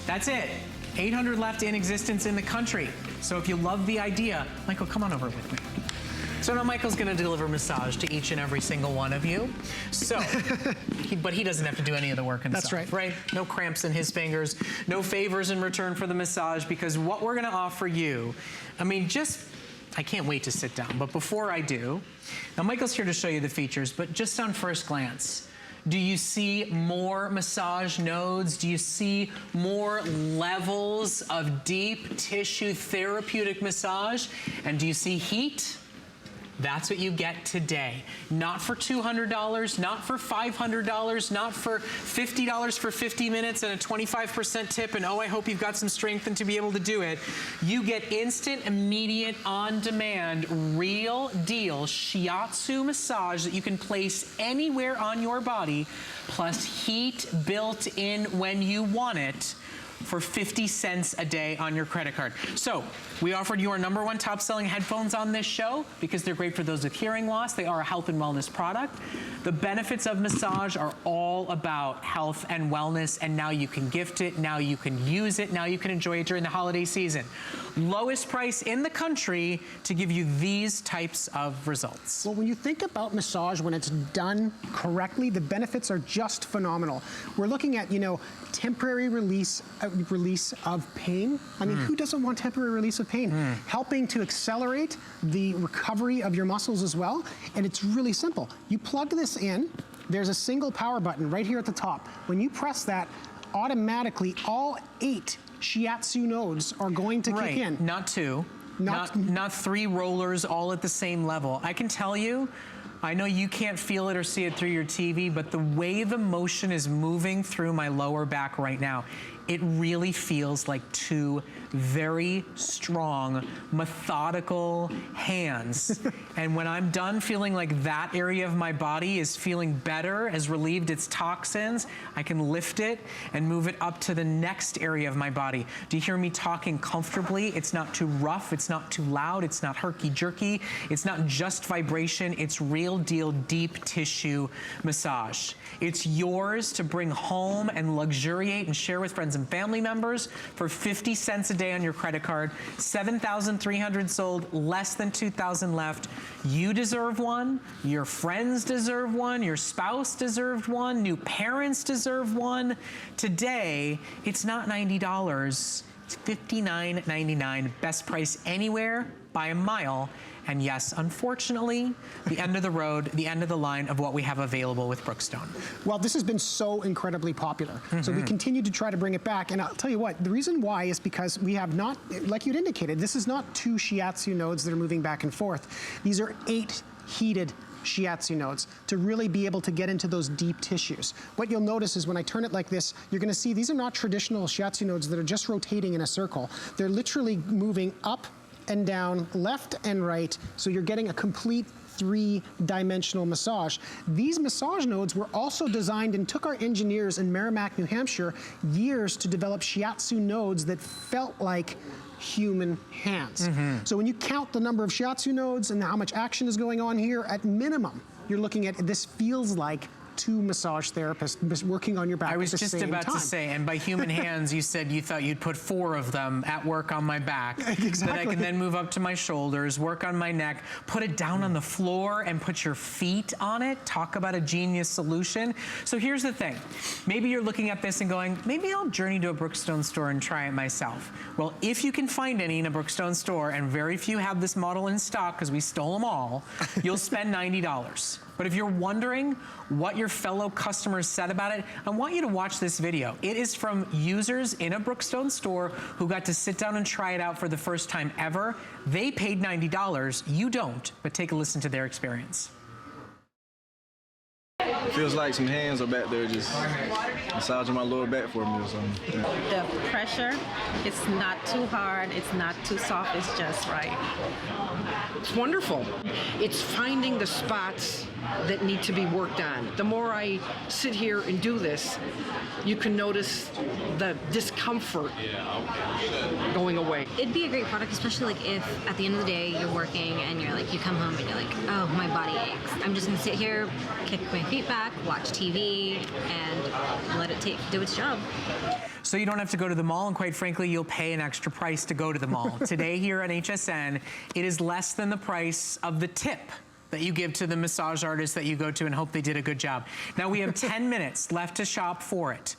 That's it. 800 left in existence in the country. So if you love the idea, Michael, come on over with me. So now Michael's gonna deliver massage to each and every single one of you. So, but he doesn't have to do any of the work himself. That's right. No cramps in his fingers, no favors in return for the massage, because what we're gonna offer you, I mean, I can't wait to sit down, but before I do, now Michael's here to show you the features, but just on first glance, do you see more massage nodes? Do you see more levels of deep tissue therapeutic massage? And do you see heat? That's what you get today. Not for $200, not for $500, not for $50 for 50 minutes and a 25% tip, and oh, I hope you've got some strength and to be able to do it. You get instant, immediate, on-demand, real deal shiatsu massage that you can place anywhere on your body, plus heat built in when you want it, for 50 cents a day on your credit card. So we offered you our #1 top selling headphones on this show because they're great for those with hearing loss. They are a health and wellness product. The benefits of massage are all about health and wellness, and now you can gift it, now you can use it, now you can enjoy it during the holiday season. Lowest price in the country to give you these types of results. Well, when you think about massage, when it's done correctly, the benefits are just phenomenal. We're looking at, you know, temporary release of pain. I mean, who doesn't want temporary release of pain? Helping to accelerate the recovery of your muscles as well. And it's really simple. You plug this in, there's a single power button right here at the top. When you press that, automatically all 8 shiatsu nodes are going to kick in. Not 2, not 3 rollers all at the same level. I can tell you, I know you can't feel it or see it through your TV, but the way the motion is moving through my lower back right now, it really feels like 2 very strong, methodical hands. And when I'm done feeling like that area of my body is feeling better, has relieved its toxins, I can lift it and move it up to the next area of my body. Do you hear me talking comfortably? It's not too rough, it's not too loud, it's not herky-jerky, it's not just vibration, it's real deal deep tissue massage. It's yours to bring home and luxuriate and share with friends and family members for 50 cents a day on your credit card. 7,300 sold, less than 2,000 left. You deserve one, your friends deserve one, your spouse deserved one, new parents deserve one. Today, it's not $90, it's $59.99, best price anywhere by a mile. And yes, unfortunately, the end of the road, the end of the line of what we have available with Brookstone. Well, this has been so incredibly popular. So we continue to try to bring it back. And I'll tell you what, the reason why is because we have not, like you'd indicated, this is not 2 shiatsu nodes that are moving back and forth. These are 8 heated shiatsu nodes to really be able to get into those deep tissues. What you'll notice is when I turn it like this, you're gonna see these are not traditional shiatsu nodes that are just rotating in a circle. They're literally moving up and down, left and right, so you're getting a complete 3-dimensional massage. These massage nodes were also designed, and took our engineers in Merrimack, New Hampshire, years to develop shiatsu nodes that felt like human hands. So when you count the number of shiatsu nodes and how much action is going on here, at minimum, you're looking at, this feels like 2 massage therapists working on your back at the same time. I was just about to say, and by human hands, you said you thought you'd put 4 of them at work on my back. Exactly. That I can then move up to my shoulders, work on my neck, put it down on the floor and put your feet on it. Talk about a genius solution. So here's the thing. Maybe you're looking at this and going, maybe I'll journey to a Brookstone store and try it myself. Well, if you can find any in a Brookstone store, and very few have this model in stock because we stole them all, you'll spend $90. But if you're wondering what your fellow customers said about it, I want you to watch this video. It is from users in a Brookstone store who got to sit down and try it out for the first time ever. They paid $90, you don't, but take a listen to their experience. Feels like some hands are back there just massaging my lower back for me or something. The pressure, it's not too hard, it's not too soft, it's just right. It's wonderful. It's finding the spots that need to be worked on. The more I sit here and do this, you can notice the discomfort going away. It'd be a great product, especially like if at the end of the day you're working and you're like, you come home and you're like, oh, my body aches. I'm just gonna sit here, kick my feet back, watch TV, and let it do its job. So you don't have to go to the mall, and quite frankly, you'll pay an extra price to go to the mall. Today here at HSN, it is less than the price of the tip that you give to the massage artist that you go to and hope they did a good job. Now we have 10 minutes left to shop for it.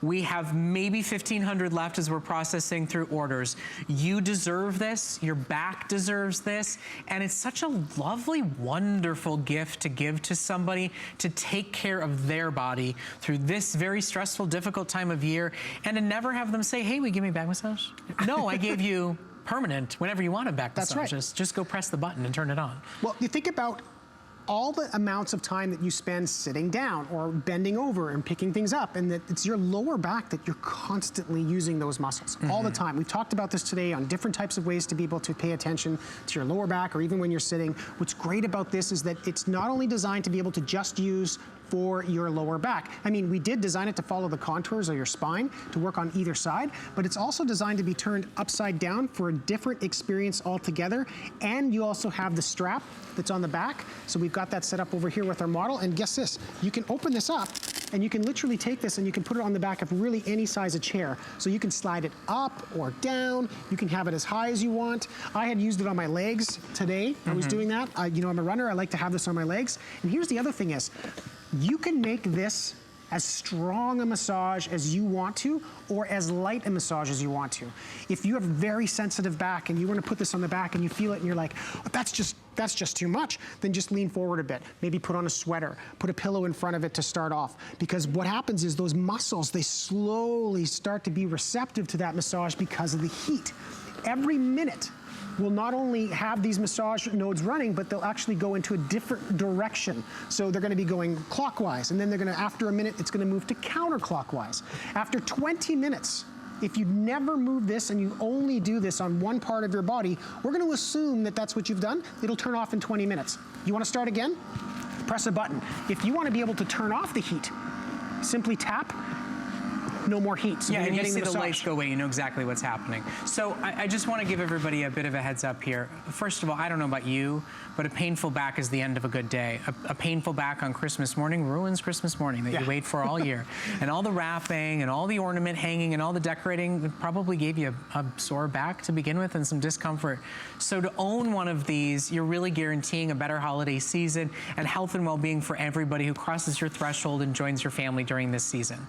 We have maybe 1,500 left as we're processing through orders. You deserve this, your back deserves this, and it's such a lovely, wonderful gift to give to somebody to take care of their body through this very stressful, difficult time of year, and to never have them say, hey, will you give me a back massage? No, I gave you permanent, whenever you want a back massage. That's right. Just go press the button and turn it on. Well, you think about all the amounts of time that you spend sitting down or bending over and picking things up, and that it's your lower back that you're constantly using those muscles all the time. We've talked about this today on different types of ways to be able to pay attention to your lower back, or even when you're sitting. What's great about this is that it's not only designed to be able to just use for your lower back. I mean, we did design it to follow the contours of your spine to work on either side, but it's also designed to be turned upside down for a different experience altogether. And you also have the strap that's on the back. So we've got that set up over here with our model. And guess this, you can open this up and you can literally take this and you can put it on the back of really any size of chair. So you can slide it up or down. You can have it as high as you want. I had used it on my legs today. I was doing that. You know, I'm a runner. I like to have this on my legs. And here's the other thing is, you can make this as strong a massage as you want to, or as light a massage as you want to. If you have very sensitive back and you want to put this on the back and you feel it and you're like, oh, that's just too much, then just lean forward a bit. Maybe put on a sweater, put a pillow in front of it to start off. Because what happens is those muscles, they slowly start to be receptive to that massage because of the heat. Every minute, will not only have these massage nodes running, but they'll actually go into a different direction. So they're gonna be going clockwise, and then they're gonna, after a minute, it's gonna move to counterclockwise. After 20 minutes, if you never move this and you only do this on one part of your body, we're gonna assume that that's what you've done. It'll turn off in 20 minutes. You wanna start again? Press a button. If you wanna be able to turn off the heat, simply tap. No more heat. So yeah, and you see the massage. lights go away, you know exactly what's happening. So I just want to give everybody a bit of a heads up here. First of all, I don't know about you, but a painful back is the end of a good day. A painful back on Christmas morning ruins Christmas morning that you wait for all year. And all the wrapping and all the ornament hanging and all the decorating probably gave you a sore back to begin with and some discomfort. So to own one of these, you're really guaranteeing a better holiday season and health and well-being for everybody who crosses your threshold and joins your family during this season.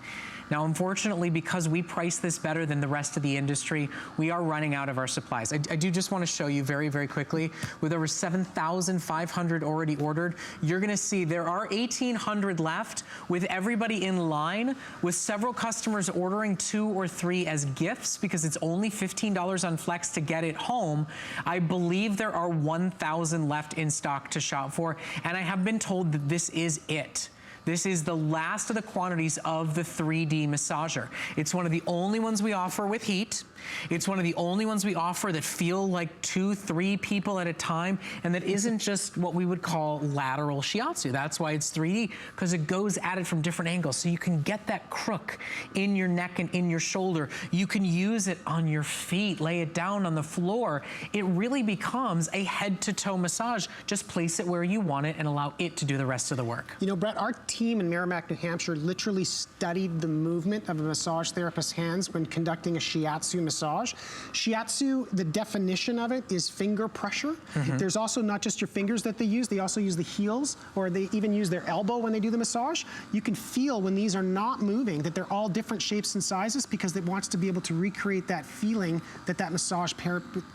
Now, unfortunately, because we price this better than the rest of the industry, we are running out of our supplies. I do just want to show you very, very quickly, with over 7,500 already ordered, you're going to see there are 1,800 left with everybody in line, with several customers ordering 2 or 3 as gifts because it's only $15 on Flex to get it home. I believe there are 1,000 left in stock to shop for, and I have been told that this is it. This is the last of the quantities of the 3D massager. It's one of the only ones we offer with heat. It's one of the only ones we offer that feel like 2, 3 people at a time, and that isn't just what we would call lateral shiatsu. That's why it's 3D, because it goes at it from different angles. So you can get that crook in your neck and in your shoulder. You can use it on your feet, lay it down on the floor. It really becomes a head-to-toe massage. Just place it where you want it and allow it to do the rest of the work. You know, Brett, our team in Merrimack, New Hampshire literally studied the movement of a massage therapist's hands when conducting a shiatsu massage. Shiatsu, the definition of it is finger pressure. There's also not just your fingers that they also use the heels, or they even use their elbow when they do the massage. You can feel when these are not moving that they're all different shapes and sizes, because it wants to be able to recreate that feeling that that massage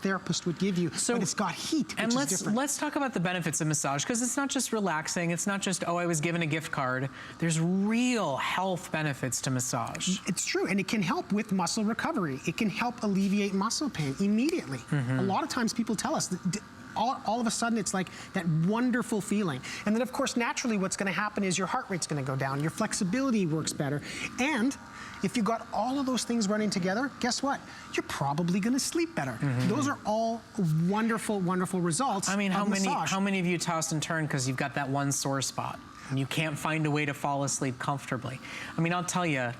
therapist would give you. So, but it's got heat, which is different. Let's talk about the benefits of massage, because it's not just relaxing. It's not just, oh, I was given a gift card. There's real health benefits to massage. It's true, and it can help with muscle recovery. It can help alleviate muscle pain immediately. A lot of times people tell us that all of a sudden it's like that wonderful feeling. And then of course, naturally what's gonna happen is your heart rate's gonna go down, your flexibility works better, and if you got all of those things running together, guess what? You're probably gonna sleep better. Those are all wonderful, wonderful results. I mean, of massage. how many of you toss and turn because you've got that one sore spot and you can't find a way to fall asleep comfortably? I mean, I'll tell you,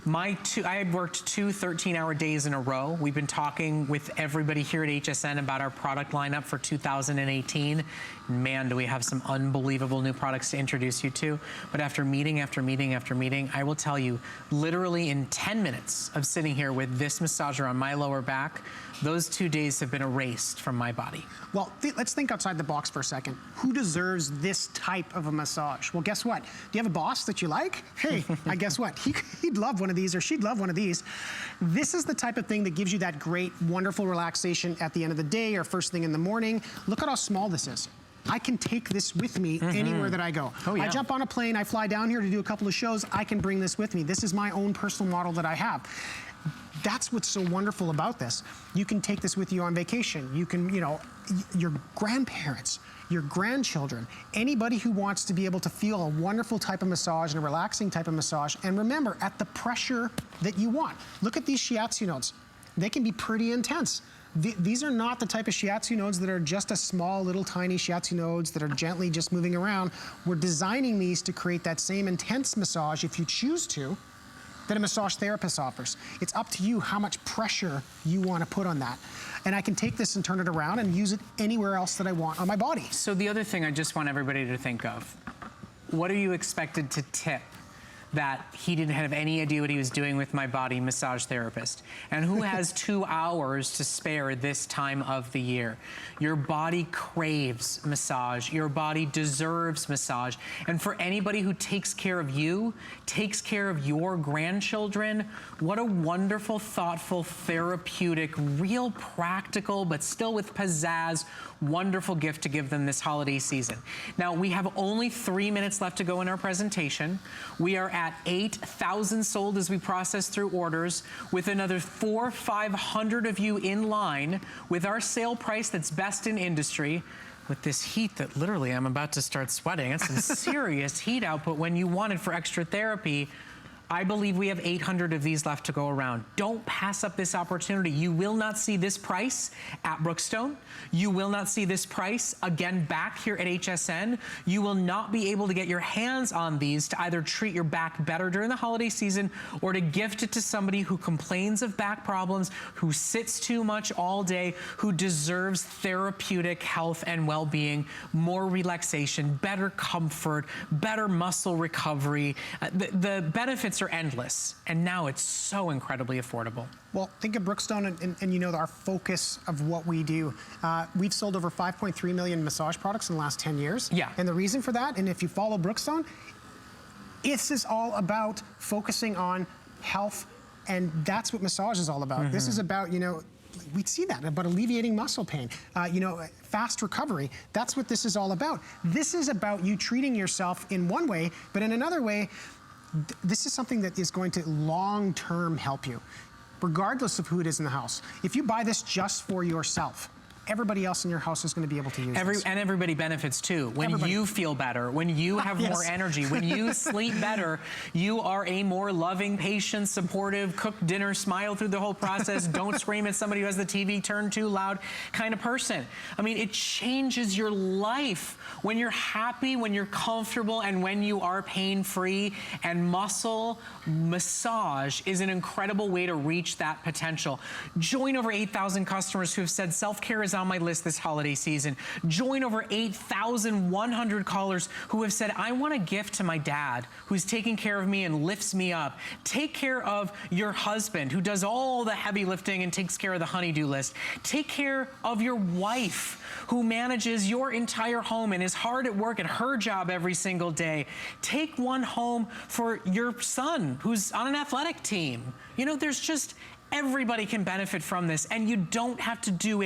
I had worked 2 13-hour days in a row. We've been talking with everybody here at HSN about our product lineup for 2018. Man, do we have some unbelievable new products to introduce you to. But after meeting after meeting after meeting, I will tell you, literally in 10 minutes of sitting here with this massager on my lower back, those 2 days have been erased from my body. Well, let's think outside the box for a second. Who deserves this type of a massage? Well, guess what? Do you have a boss that you like? Hey, I guess what? He'd love one of these, or she'd love one of these. This is the type of thing that gives you that great, wonderful relaxation at the end of the day or first thing in the morning. Look at how small this is. I can take this with me anywhere that I go. Oh, yeah. I jump on a plane, I fly down here to do a couple of shows, I can bring this with me. This is my own personal model that I have. That's what's so wonderful about this. You can take this with you on vacation. You can, you know, your grandparents, your grandchildren, anybody who wants to be able to feel a wonderful type of massage and a relaxing type of massage. And remember, at the pressure that you want. Look at these shiatsu nodes. They can be pretty intense. These are not the type of shiatsu nodes that are just a small little tiny shiatsu nodes that are gently just moving around. We're designing these to create that same intense massage, if you choose to, that a massage therapist offers. It's up to you how much pressure you want to put on that. And I can take this and turn it around and use it anywhere else that I want on my body. So the other thing I just want everybody to think of, what are you expected to tip that he didn't have any idea what he was doing with my body, massage therapist? And who has 2 hours to spare this time of the year? Your body craves massage. Your body deserves massage. And for anybody who takes care of you, takes care of your grandchildren, what a wonderful, thoughtful, therapeutic, real practical, but still with pizzazz, wonderful gift to give them this holiday season. Now, we have only 3 minutes left to go in our presentation. We are at 8,000 sold as we process through orders, with another 400-500 of you in line with our sale price that's best in industry. With this heat that literally I'm about to start sweating. It's some serious heat output when you want it for extra therapy. I believe we have 800 of these left to go around. Don't pass up this opportunity. You will not see this price at Brookstone. You will not see this price again back here at HSN. You will not be able to get your hands on these to either treat your back better during the holiday season or to gift it to somebody who complains of back problems, who sits too much all day, who deserves therapeutic health and well-being, more relaxation, better comfort, better muscle recovery. The benefits are endless, and now it's so incredibly affordable. Well, think of Brookstone and you know our focus of what we do. We've sold over 5.3 million massage products in the last 10 years. Yeah. And the reason for that, and if you follow Brookstone, this is all about focusing on health, and that's what massage is all about. This is about, you know, we see that, about alleviating muscle pain, you know, fast recovery. That's what this is all about. This is about you treating yourself in one way, but in another way, this is something that is going to long-term help you, regardless of who it is in the house. If you buy this just for yourself, everybody else in your house is going to be able to use this. And everybody benefits too. When you feel better, when you have more energy, when you sleep better, you are a more loving, patient, supportive, cook dinner, smile through the whole process, don't scream at somebody who has the TV turned too loud kind of person. I mean, it changes your life when you're happy, when you're comfortable, and when you are pain-free. And muscle massage is an incredible way to reach that potential. Join over 8,000 customers who have said self-care is on my list this holiday season. Join over 8,100 callers who have said, I want a gift to my dad who's taking care of me and lifts me up. Take care of your husband who does all the heavy lifting and takes care of the honey-do list. Take care of your wife who manages your entire home and is hard at work at her job every single day. Take one home for your son who's on an athletic team. You know, there's just, everybody can benefit from this, and you don't have to do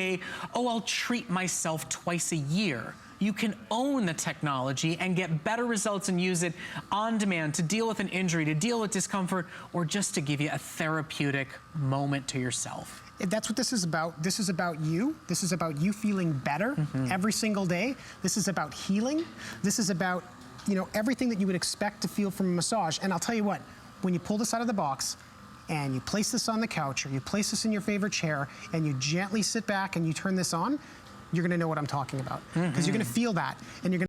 I'll treat myself twice a year. you can own the technology and get better results and use it on demand to deal with an injury, to deal with discomfort, or just to give you a therapeutic moment to yourself. That's what this is about. This is about you. This is about you feeling better every single day. This is about healing. This is about, you know, everything that you would expect to feel from a massage. And I'll tell you what, when you pull this out of the box and you place this on the couch or you place this in your favorite chair and you gently sit back and you turn this on, you're gonna know what I'm talking about. Because you're gonna feel that and you're gonna